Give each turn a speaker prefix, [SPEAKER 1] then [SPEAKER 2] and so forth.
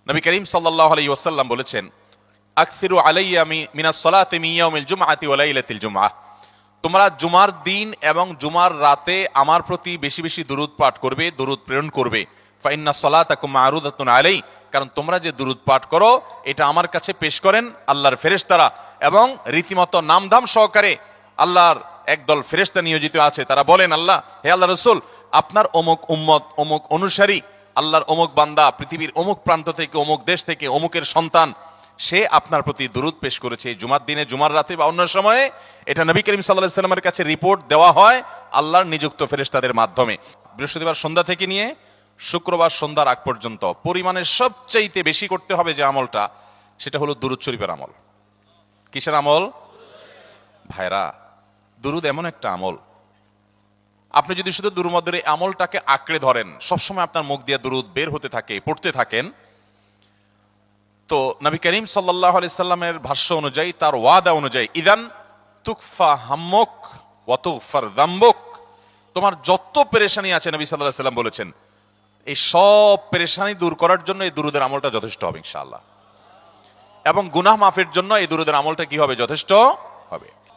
[SPEAKER 1] নবী করিম সাল্লাল্লাহু আলাইহি ওয়াসাল্লাম বলেছেন, আকসিরু আলাইয়া মিনাস সালাতি মিন ইয়াউমিল জুমআতি ওয়া লাইলাতিল জুমআহ, তোমরা জুমার দিন এবং জুমার রাতে আমার প্রতি বেশি বেশি দুরূদ পাঠ করবে, দুরূদ প্রেরণ করবে। ফা ইন্না সালাতাকুম মা'রুদাতুন আলাই, কারণ তোমরা যে দুরূদ পাঠ করো এটা আমার কাছে পেশ করেন আল্লাহর ফেরেশতারা, এবং রীতিমতো নামধাম সহকারে আল্লাহর একদল ফেরেশতা নিয়োজিত আছে। তারা বলেন, আল্লাহ, হে আল্লাহ রাসূল, আপনার অমুক উম্মত, অমুক অনুসারী, আল্লাহর অমুক বান্দা পৃথিবীর অমুক প্রান্ত থেকে, অমুক দেশ থেকে, অমুকের সন্তান, সে আপনার প্রতি দুরূদ পেশ করেছে জুমার দিনে, জুমার রাতে বা অন্য সময়ে। এটা নবী করিম সাল্লাল্লাহু আলাইহি ওয়াসাল্লামের কাছে রিপোর্ট দেওয়া হয় আল্লাহর নিযুক্ত ফেরেশতাদের মাধ্যমে। বৃহস্পতিবার সন্ধ্যা থেকে নিয়ে শুক্রবার সন্ধ্যার আগ পর্যন্ত পরিমাণের সবচাইতে বেশি করতে হবে যে আমলটা, সেটা হলো দুরূদ শরীফের আমল। কিসের আমল? ভাইরা, দুরূদ এমন একটা আমল, আপনি যদি শুধু দুরূদের এই আমলটাকে আঁকড়ে ধরেন, সবসময় আপনার মুখ দিয়ে দুরূদ বের হতে থাকে, পড়তে থাকেন, তো নবী করিম সাল্লাল্লাহু আলাইহি সাল্লামের ভাষ্য অনুযায়ী, তার ওয়াদা অনুযায়ী, ইদান তুকফা হাম্মুক ওয়া তুগফার যামবুক, তোমার যত পেরেশানি আছে, নবী সাল্লাল্লাহু আলাইহি সাল্লাম বলেছেন, এই সব পেরেশানি দূর করার জন্য এই দুরূদের আমলটা যথেষ্ট হবে ইনশাআল্লাহ। এবং গুনাহ মাফের জন্য এই দুরূদের আমলটা কি হবে? যথেষ্ট হবে।